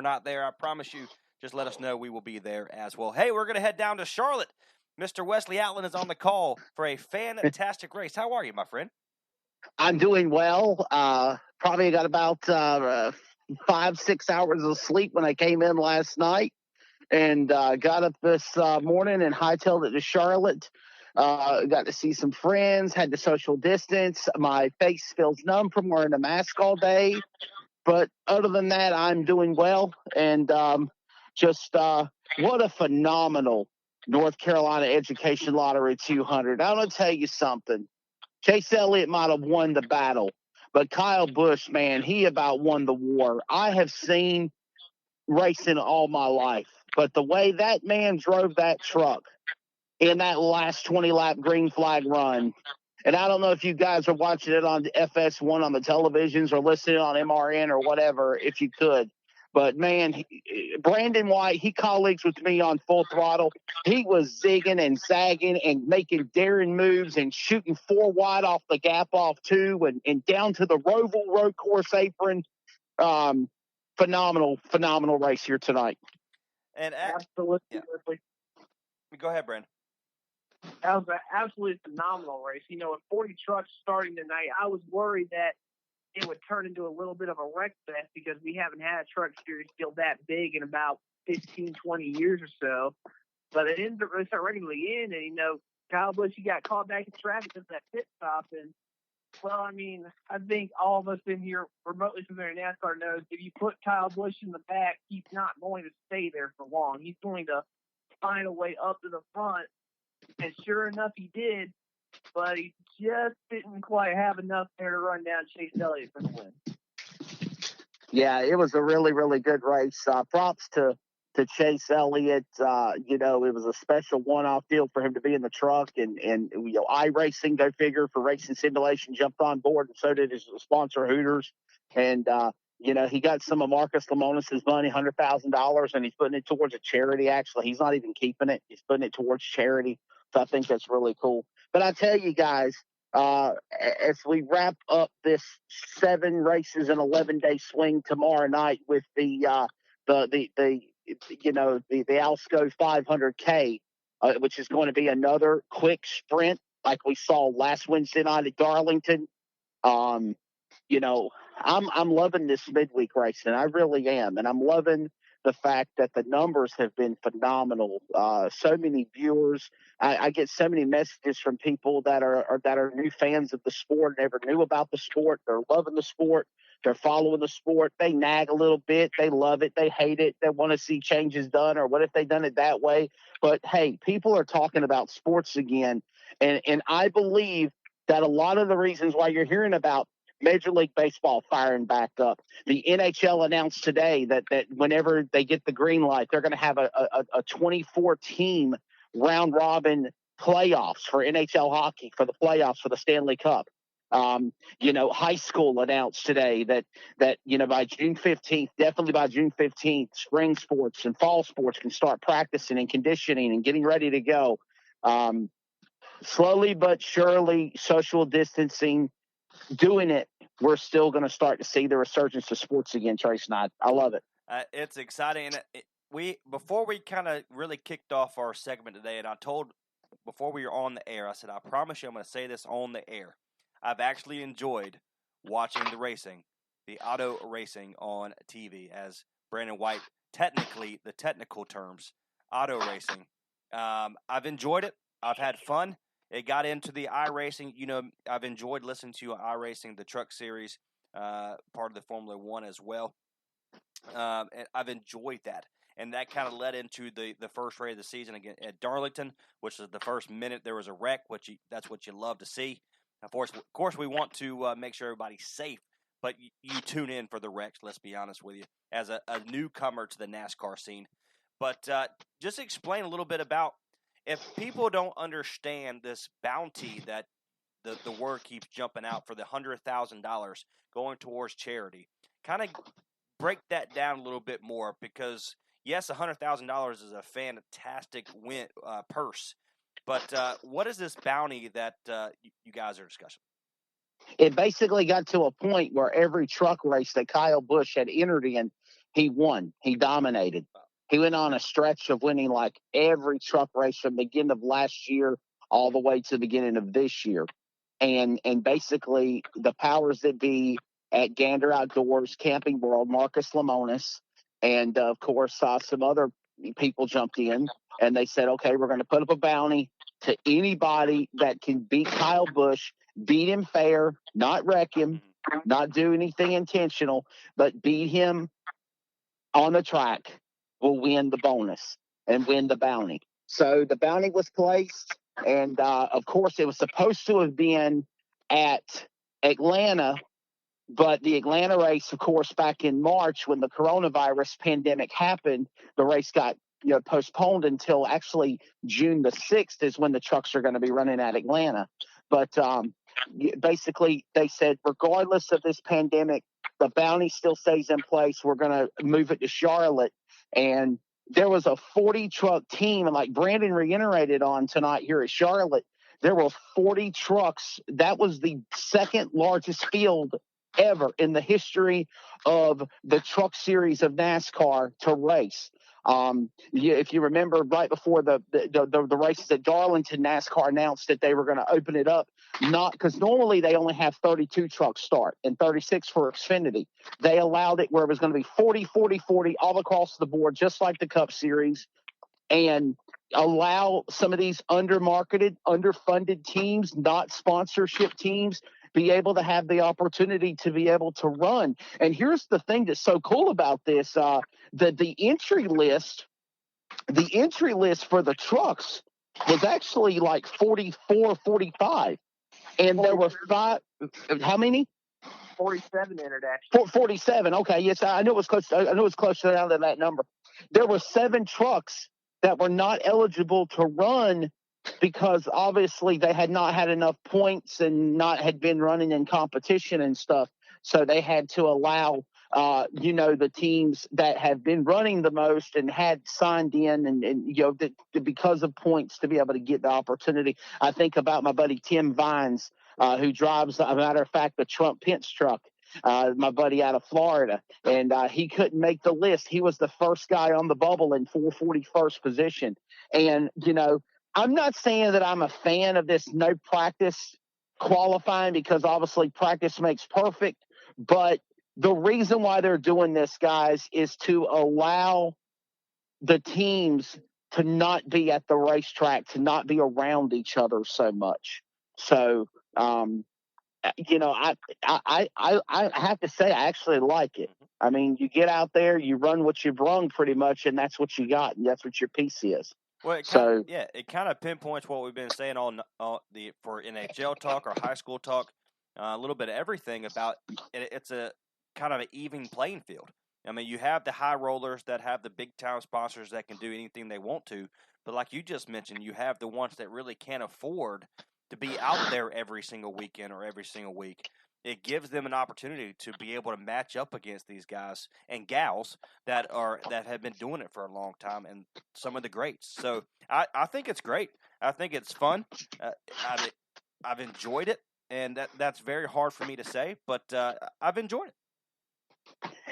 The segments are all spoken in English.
not there, I promise you, just let us know. We will be there as well. Hey, we're going to head down to Charlotte. Mr. Wesley Allen is on the call for a fantastic race. How are you, my friend? I'm doing well. Probably got about 5-6 hours of sleep when I came in last night, and got up this morning and hightailed it to Charlotte. Got to see some friends, had to social distance. My face feels numb from wearing a mask all day. But other than that, I'm doing well. And what a phenomenal North Carolina Education Lottery 200. I'm going to tell you something. Chase Elliott might have won the battle, but Kyle Busch, man, he about won the war. I have seen racing all my life, but the way that man drove that truck in that last 20-lap green flag run, and I don't know if you guys are watching it on FS1 on the televisions or listening on MRN or whatever, if you could. But, man, Brandon White, he colleagues with me on Full Throttle. He was zigging and zagging and making daring moves and shooting 4 wide off the gap off 2 and down to the Roval road course apron. Phenomenal race here tonight. And absolutely. Yeah. Go ahead, Brandon. That was an absolutely phenomenal race. You know, with 40 trucks starting tonight, I was worried that it would turn into a little bit of a wreck fest because we haven't had a truck series still that big in about 15, 20 years or so. But it ended up really regularly in, and, you know, Kyle Busch, he got caught back in traffic at that pit stop. And, well, I mean, I think all of us in here remotely familiar with NASCAR knows if you put Kyle Busch in the back, he's not going to stay there for long. He's going to find a way up to the front. And sure enough, he did, but he just didn't quite have enough there to run down Chase Elliott for the win. Yeah, it was a really, really good race. Props to Chase Elliott. You know, it was a special one-off deal for him to be in the truck, and you know, iRacing, go figure, for racing simulation, jumped on board, and so did his sponsor Hooters. And you know, he got some of Marcus Lemonis's money, $100,000, and he's putting it towards a charity. Actually, he's not even keeping it; he's putting it towards charity. So I think that's really cool. But I tell you guys, as we wrap up this 7 races and 11-day swing tomorrow night with the Alsco 500K, which is going to be another quick sprint like we saw last Wednesday night at Darlington. You know, I'm loving this midweek racing. I really am, and I'm loving the fact that the numbers have been phenomenal. So many viewers. I get so many messages from people that are new fans of the sport, never knew about the sport. They're loving the sport. They're following the sport. They nag a little bit. They love it. They hate it. They want to see changes done, or what if they done it that way? But hey, people are talking about sports again, and I believe that a lot of the reasons why you're hearing about Major League Baseball firing back up. The NHL announced today that whenever they get the green light, they're going to have a 24-team round-robin playoffs for NHL hockey, for the playoffs for the Stanley Cup. You know, high school announced today that you know, by June 15th, definitely by June 15th, spring sports and fall sports can start practicing and conditioning and getting ready to go. Slowly but surely, social distancing, doing it, we're still going to start to see the resurgence of sports again, Trace, and I love it. It's exciting. And before we kind of really kicked off our segment today, and I told before we were on the air, I said, I promise you I'm going to say this on the air. I've actually enjoyed watching the racing, the auto racing on TV, as Brandon White, technically, the technical terms, auto racing. I've enjoyed it. I've had fun. It got into the iRacing. You know, I've enjoyed listening to iRacing, the Truck Series, part of the Formula One as well. And I've enjoyed that. And that kind of led into the first race of the season again at Darlington, which is the first minute there was a wreck, that's what you love to see. Of course, we want to make sure everybody's safe, but you tune in for the wrecks, let's be honest with you, as a newcomer to the NASCAR scene. But just explain a little bit about, if people don't understand this bounty that the word keeps jumping out for the $100,000 going towards charity, kind of break that down a little bit more, because yes, $100,000 is a fantastic purse, but what is this bounty that you guys are discussing? It basically got to a point where every truck race that Kyle Busch had entered in, he won. He dominated. He went on a stretch of winning like every truck race from the beginning of last year all the way to the beginning of this year. And basically the powers that be at Gander Outdoors, Camping World, Marcus Lemonis, and of course some other people jumped in and they said, okay, we're going to put up a bounty to anybody that can beat Kyle Busch, beat him fair, not wreck him, not do anything intentional, but beat him on the track, will win the bonus and win the bounty. So the bounty was placed, and of course it was supposed to have been at Atlanta, but the Atlanta race, of course, back in March when the coronavirus pandemic happened, the race got postponed until actually June the 6th is when the trucks are going to be running at Atlanta. But basically they said, regardless of this pandemic, the bounty still stays in place. We're going to move it to Charlotte. And there was a 40 truck team, and like Brandon reiterated on tonight here at Charlotte, there were 40 trucks. That was the second largest field ever in the history of the truck series of NASCAR to race. If you remember, right before the races at Darlington, NASCAR announced that they were going to open it up, not because normally they only have 32 trucks start and 36 for Xfinity. They allowed it where it was going to be 40, 40, 40 all across the board, just like the Cup Series, and allow some of these undermarketed, underfunded teams, not sponsorship teams, be able to have the opportunity to be able to run. And here's the thing that's so cool about this, the entry list for the trucks was actually like 44, 45. And there were how many? 47 entered, actually. 47. Okay, yes, I know it was close. I know it was closer down to that number. There were 7 trucks that were not eligible to run because obviously they had not had enough points and not had been running in competition and stuff. So they had to allow, the teams that have been running the most and had signed in and because of points to be able to get the opportunity. I think about my buddy Tim Vines, who drives, as a matter of fact, the Trump Pence truck. My buddy out of Florida, and he couldn't make the list. He was the first guy on the bubble in 441st position. And, I'm not saying that I'm a fan of this no practice qualifying because obviously practice makes perfect, but the reason why they're doing this, guys, is to allow the teams to not be at the racetrack, to not be around each other so much. So, I have to say, I actually like it. I mean, you get out there, you run what you brung pretty much, and that's what you got, and that's what your piece is. Well, it kind of pinpoints what we've been saying for NHL talk or high school talk, a little bit of everything about it. It's a kind of an even playing field. I mean, you have the high rollers that have the big time sponsors that can do anything they want to, but like you just mentioned, you have the ones that really can't afford to be out there every single weekend or every single week. It gives them an opportunity to be able to match up against these guys and gals that have been doing it for a long time and some of the greats. So I think it's great. I think it's fun. I've enjoyed it, and that's very hard for me to say, but I've enjoyed it.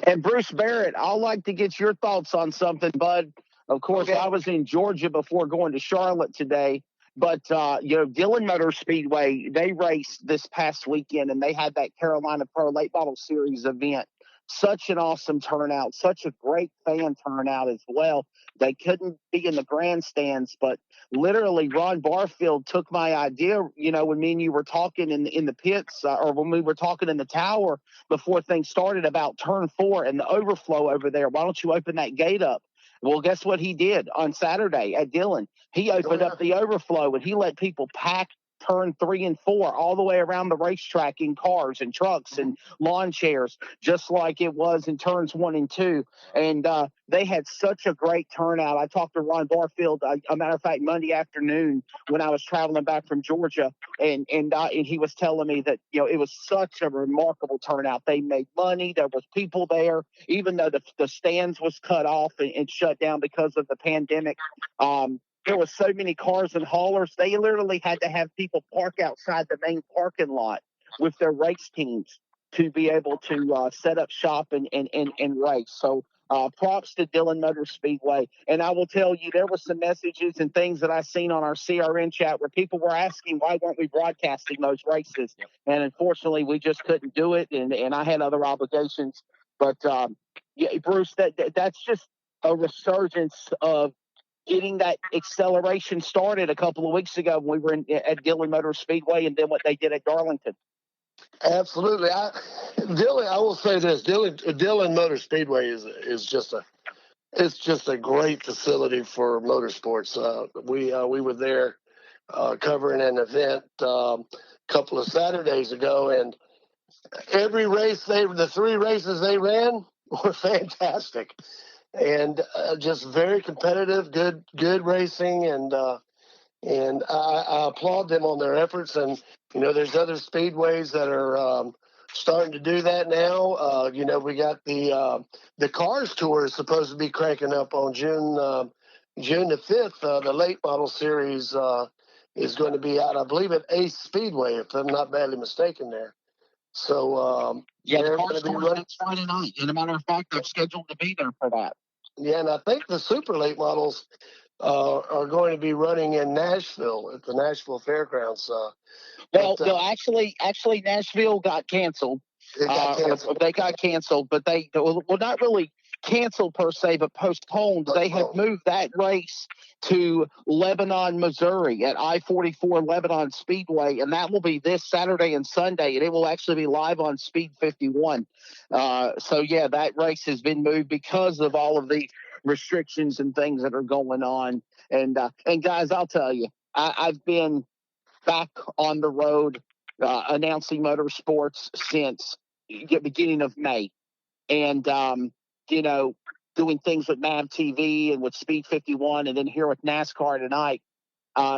And Bruce Barrett, I'd like to get your thoughts on something, bud. Of course, okay. I was in Georgia before going to Charlotte today. But, Dillon Motor Speedway, they raced this past weekend, and they had that Carolina Pro Late Model Series event. Such an awesome turnout, such a great fan turnout as well. They couldn't be in the grandstands, but literally Ron Barfield took my idea, when me and you were talking in the pits or when we were talking in the tower before things started about turn 4 and the overflow over there. Why don't you open that gate up? Well, guess what he did on Saturday at Dillon? He opened up the overflow and he let people pack turn 3 and 4 all the way around the racetrack in cars and trucks and lawn chairs, just like it was in turns 1 and 2. And they had such a great turnout. I talked to Ron Barfield, a matter of fact, Monday afternoon when I was traveling back from Georgia, and he was telling me that it was such a remarkable turnout. They made money. There was people there, even though the stands was cut off and shut down because of the pandemic. There was so many cars and haulers. They literally had to have people park outside the main parking lot with their race teams to be able to set up shop and race. So Props to Dillon Motor Speedway. And I will tell you, there were some messages and things that I seen on our CRN chat where people were asking why weren't we broadcasting those races. Yep. And unfortunately, we just couldn't do it, and I had other obligations. But yeah, Bruce, that's just a resurgence of getting that acceleration started a couple of weeks ago when we were at Dillon Motor Speedway, and then what they did at Darlington. Absolutely. I will say this: Dillon Motor Speedway is just a great facility for motorsports. We were there covering an event a couple of Saturdays ago, and every race the 3 races they ran were fantastic, and just very competitive, good racing, and I applaud them on their efforts. And there's other speedways that are starting to do that now. We got the Cars Tour is supposed to be cranking up on June the 5th. The late model series is going to be out, I believe, at Ace Speedway, if I'm not badly mistaken there. So the Cars Tour is next Friday night. And a matter of fact, they're scheduled to be there for that. Yeah, and I think the super late models are going to be running in Nashville at the Nashville Fairgrounds. No, actually, Nashville got canceled. It got canceled. They got canceled, but not really canceled per se, but postponed. They have moved that race to Lebanon, Missouri at I-44 Lebanon Speedway, and that will be this Saturday and Sunday, and it will actually be live on Speed 51. So, yeah, that race has been moved because of all of the restrictions and things that are going on. And guys, I'll tell you, I've been back on the road announcing motorsports since the beginning of May. And, doing things with MAV TV and with Speed 51 and then here with NASCAR tonight.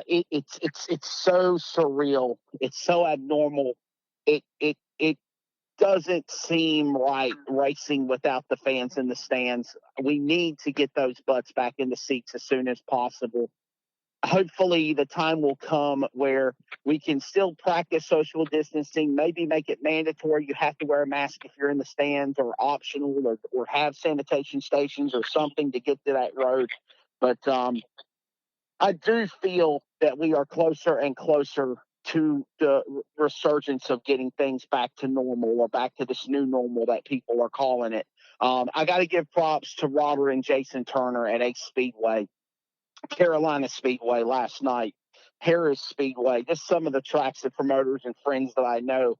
It's so surreal. It's so abnormal. It doesn't seem right racing without the fans in the stands. We need to get those butts back in the seats as soon as possible. Hopefully the time will come where we can still practice social distancing, maybe make it mandatory. You have to wear a mask if you're in the stands, or optional, or have sanitation stations or something to get to that road. But I do feel that we are closer and closer to the resurgence of getting things back to normal, or back to this new normal that people are calling it. I got to give props to Robert and Jason Turner at Ace Speedway, Carolina Speedway last night, Harris Speedway, just some of the tracks and promoters and friends that I know.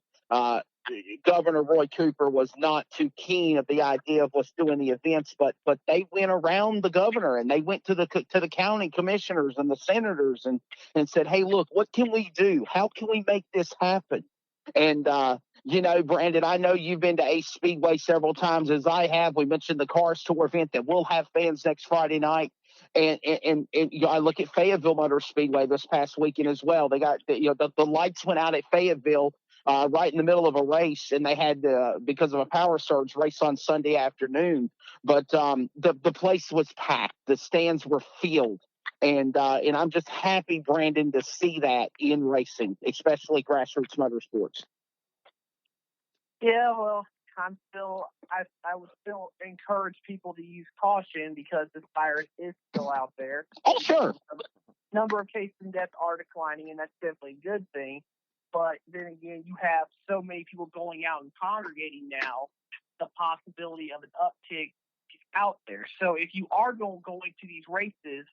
Governor Roy Cooper was not too keen of the idea of us doing the events, but they went around the governor, and they went to the county commissioners and the senators and said, hey, look, what can we do? How can we make this happen? And Brandon, I know you've been to Ace Speedway several times, as I have. We mentioned the Cars Tour event that will have fans next Friday night. And I look at Fayetteville Motor Speedway this past weekend as well. They got the lights went out at Fayetteville right in the middle of a race, and they had because of a power surge, race on Sunday afternoon. But the place was packed. The stands were filled, and I'm just happy, Brandon, to see that in racing, especially grassroots motorsports. Yeah, well, I would still encourage people to use caution because this virus is still out there. Oh, sure. Number of cases and deaths are declining, and that's definitely a good thing. But then again, you have so many people going out and congregating now, the possibility of an uptick is out there. So if you are going to these races,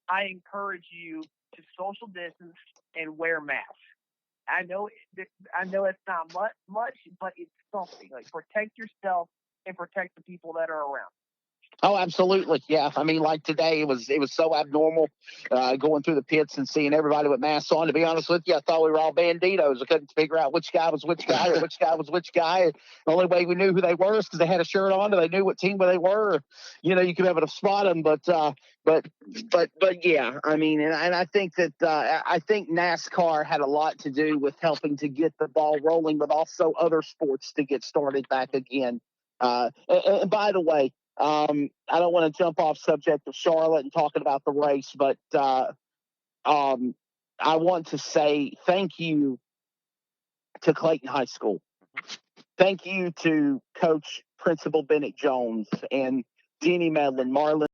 I encourage you to social distance and wear masks. I know it's not much, but it's something. Like, protect yourself and protect the people that are around. Oh, absolutely. Yeah. I mean, like today, it was so abnormal going through the pits and seeing everybody with masks on. To be honest with you, I thought we were all banditos. I couldn't figure out which guy was which guy or which guy was which guy. The only way we knew who they were is because they had a shirt on and they knew what team they were. You could be able to spot them. But yeah, I mean, and I think that I think NASCAR had a lot to do with helping to get the ball rolling, but also other sports to get started back again. And by the way, I don't want to jump off subject of Charlotte and talking about the race, but I want to say thank you to Clayton High School. Thank you to Coach Principal Bennett Jones and Jeannie Medlin, Marlon